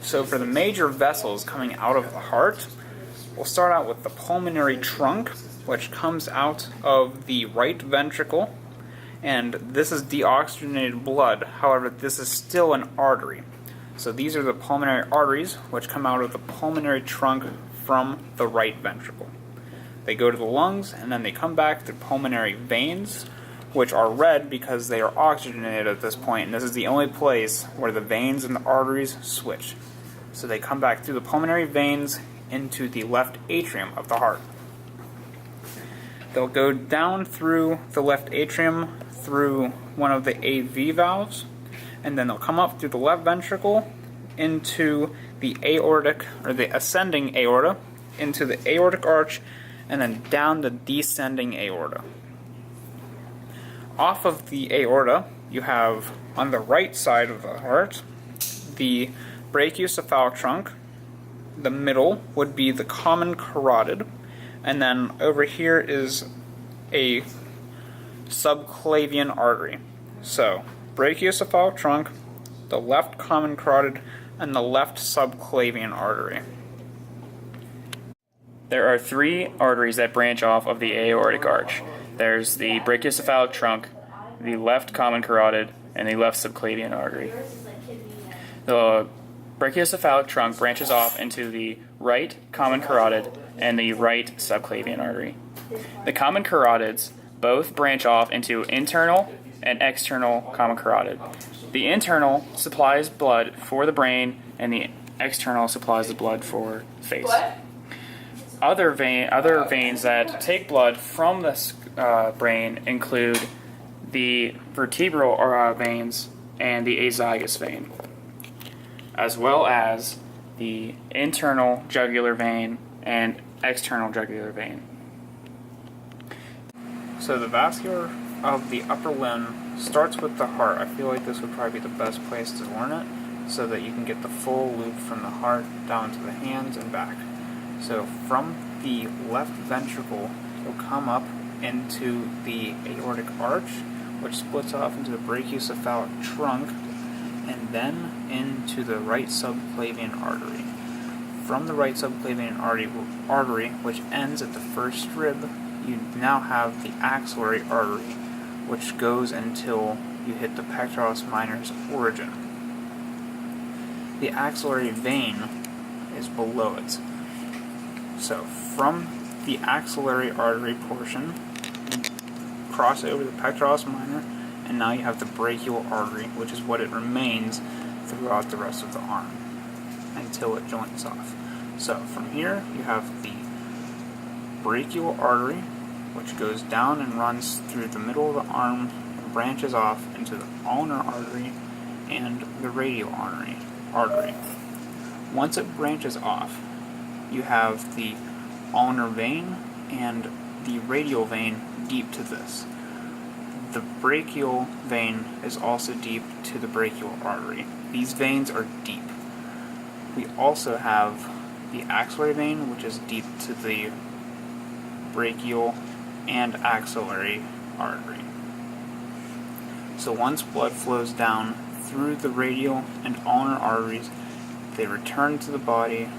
So for the major vessels coming out of the heart, we'll start out with the pulmonary trunk, which comes out of the right ventricle, and this is deoxygenated blood. However, this is still an artery. So these are the pulmonary arteries, which come out of the pulmonary trunk from the right ventricle. They go to the lungs, and then they come back to pulmonary veins, which are red because they are oxygenated at this point, and this is the only place where the veins and the arteries switch. So they come back through the pulmonary veins into the left atrium of the heart. They'll go down through the left atrium through one of the AV valves, and then they'll come up through the left ventricle into the aortic, or the ascending aorta, into the aortic arch, and then down the descending aorta. Off of the aorta, you have, on the right side of the heart, the brachiocephalic trunk. The middle would be the common carotid, and then over here is a subclavian artery. So, brachiocephalic trunk, the left common carotid, and the left subclavian artery. There are three arteries that branch off of the aortic arch. There's the brachiocephalic trunk, the left common carotid, and the left subclavian artery. The brachiocephalic trunk branches off into the right common carotid and the right subclavian artery. The common carotids both branch off into internal and external common carotid. The internal supplies blood for the brain, and the external supplies the blood for the face. Other veins that take blood from the brain include the vertebral veins and the azygous vein, as well as the internal jugular vein and external jugular vein. So the vascular of the upper limb starts with the heart. I feel like this would probably be the best place to learn it, so that you can get the full loop from the heart down to the hands and back. So from the left ventricle, you'll come up into the aortic arch, which splits off into the brachiocephalic trunk, and then into the right subclavian artery. From the right subclavian artery, which ends at the first rib, you now have the axillary artery, which goes until you hit the pectoralis minor's origin. The axillary vein is below it. So from the axillary artery portion, cross over the pectoralis minor, and now you have the brachial artery, which is what it remains throughout the rest of the arm until it joins off. So from here, you have the brachial artery, which goes down and runs through the middle of the arm and branches off into the ulnar artery and the radial artery. Once it branches off, you have the ulnar vein and the radial vein deep to this. The brachial vein is also deep to the brachial artery. These veins are deep. We also have the axillary vein, which is deep to the brachial and axillary artery. So once blood flows down through the radial and ulnar arteries, they return to the body,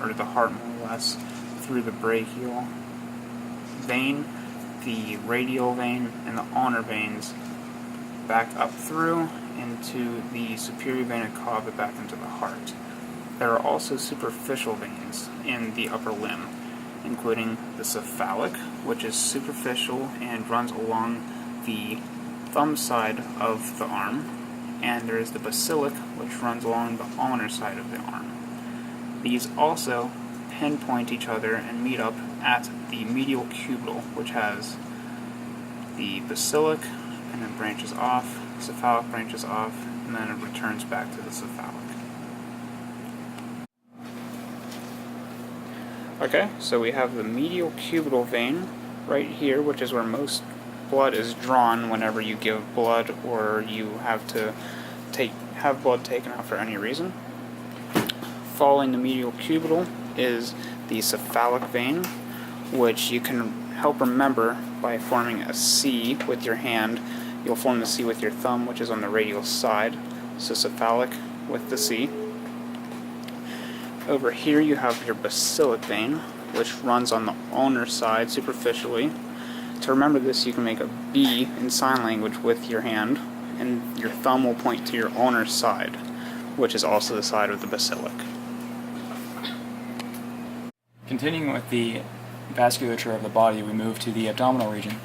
or to the heart more or less, through the brachial vein, the radial vein, and the ulnar veins, back up through into the superior vena cava, back into the heart. There are also superficial veins in the upper limb, including the cephalic, which is superficial and runs along the thumb side of the arm, and there is the basilic, which runs along the ulnar side of the arm. These also pinpoint each other and meet up at the medial cubital, which has the basilic and then branches off, cephalic branches off, and then it returns back to the cephalic. Okay, so we have the medial cubital vein right here, which is where most blood is drawn whenever you give blood or you have to have blood taken out for any reason. Following the medial cubital is the cephalic vein, which you can help remember by forming a C with your hand. You'll form the C with your thumb, which is on the radial side, so cephalic with the C. Over here you have your basilic vein, which runs on the ulnar side superficially. To remember this, you can make a B in sign language with your hand, and your thumb will point to your ulnar side, which is also the side of the basilic. Continuing with the vasculature of the body, we move to the abdominal region.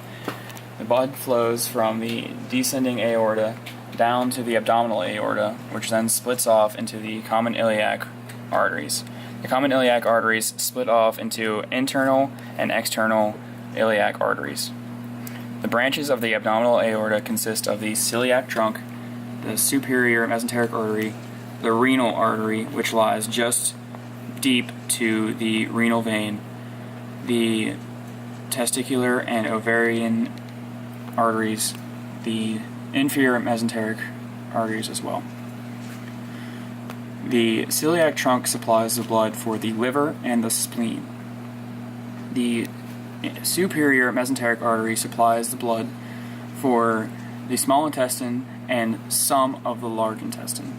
The blood flows from the descending aorta down to the abdominal aorta, which then splits off into the common iliac arteries. The common iliac arteries split off into internal and external iliac arteries. The branches of the abdominal aorta consist of the celiac trunk, the superior mesenteric artery, the renal artery, which lies just deep to the renal vein, the testicular and ovarian arteries, the inferior mesenteric arteries as well. The celiac trunk supplies the blood for the liver and the spleen. The superior mesenteric artery supplies the blood for the small intestine and some of the large intestine.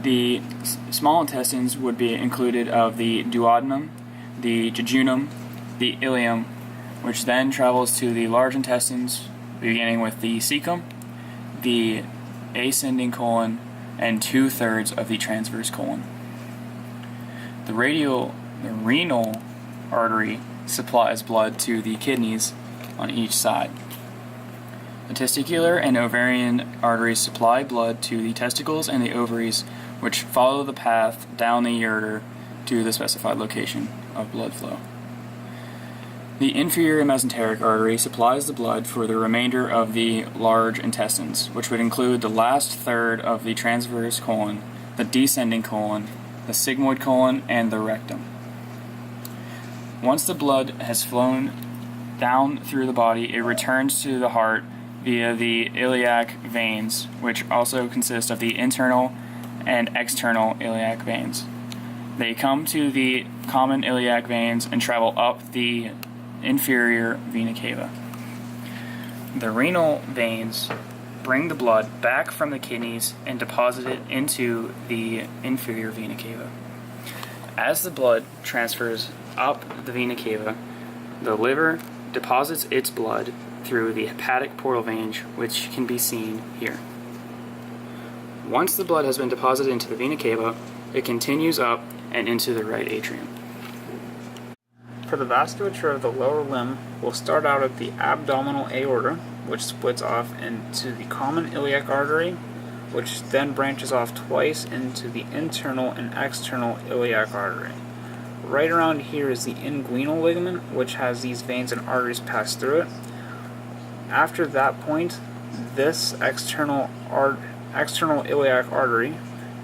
The small intestines would be included of the duodenum, the jejunum, the ileum, which then travels to the large intestines, beginning with the cecum, the ascending colon, and 2/3 of the transverse colon. The renal artery supplies blood to the kidneys on each side. The testicular and ovarian arteries supply blood to the testicles and the ovaries, which follow the path down the ureter to the specified location of blood flow. The inferior mesenteric artery supplies the blood for the remainder of the large intestines, which would include the last third of the transverse colon, the descending colon, the sigmoid colon, and the rectum. Once the blood has flown down through the body, it returns to the heart via the iliac veins, which also consist of the internal and external iliac veins. They come to the common iliac veins and travel up the inferior vena cava. The renal veins bring the blood back from the kidneys and deposit it into the inferior vena cava. As the blood transfers up the vena cava, the liver deposits its blood through the hepatic portal vein, which can be seen here. Once the blood has been deposited into the vena cava, it continues up and into the right atrium. For the vasculature of the lower limb, we'll start out at the abdominal aorta, which splits off into the common iliac artery, which then branches off twice into the internal and external iliac artery. Right around here is the inguinal ligament, which has these veins and arteries pass through it. After that point, this external iliac artery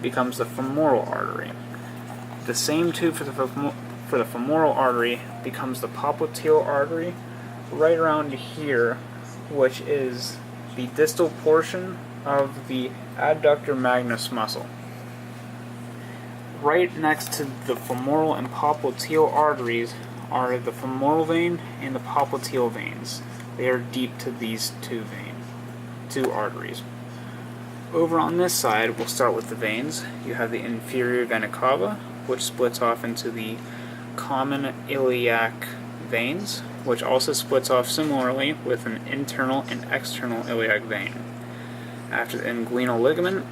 becomes the femoral artery. The same tube for the femoral artery becomes the popliteal artery right around here, which is the distal portion of the adductor magnus muscle. Right next to the femoral and popliteal arteries are the femoral vein and the popliteal veins. They are deep to these two arteries. Over on this side, we'll start with the veins. You have the inferior vena cava, which splits off into the common iliac veins, which also splits off similarly with an internal and external iliac vein. After the inguinal ligament,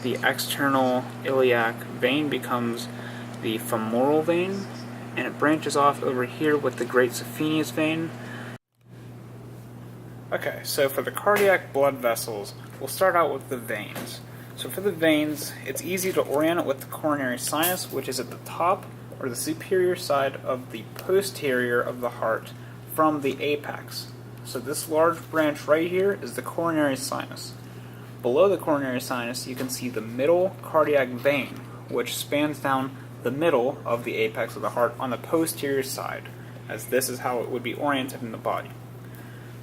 the external iliac vein becomes the femoral vein, and it branches off over here with the great saphenous vein. Okay, so for the cardiac blood vessels, we'll start out with the veins. So for the veins, it's easy to orient it with the coronary sinus, which is at the top or the superior side of the posterior of the heart from the apex. So this large branch right here is the coronary sinus. Below the coronary sinus, you can see the middle cardiac vein, which spans down the middle of the apex of the heart on the posterior side, as this is how it would be oriented in the body.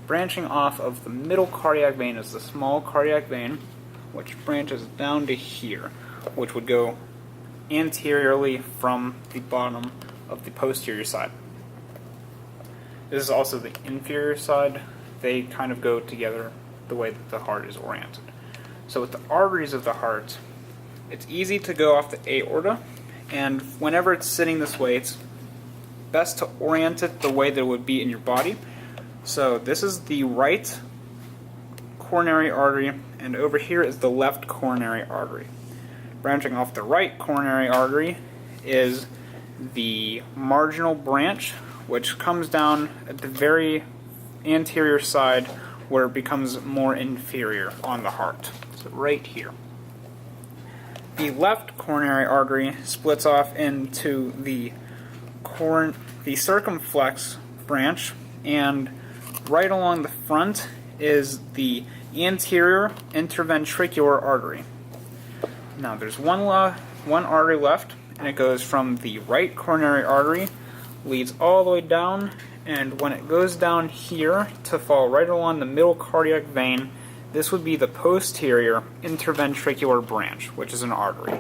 Branching off of the middle cardiac vein is the small cardiac vein, which branches down to here, which would go anteriorly from the bottom of the posterior side. This is also the inferior side. They kind of go together the way that the heart is oriented. So with the arteries of the heart, It's easy to go off the aorta, and whenever it's sitting this way, it's best to orient it the way that it would be in your body. So this is the right coronary artery, and over here is the left coronary artery. Branching off the right coronary artery is the marginal branch, which comes down at the very anterior side where it becomes more inferior on the heart. So right here. The left coronary artery splits off into the circumflex branch, and right along the front is the anterior interventricular artery. Now there's one artery left, and it goes from the right coronary artery, leads all the way down, and when it goes down here to fall right along the middle cardiac vein, this would be the posterior interventricular branch, which is an artery.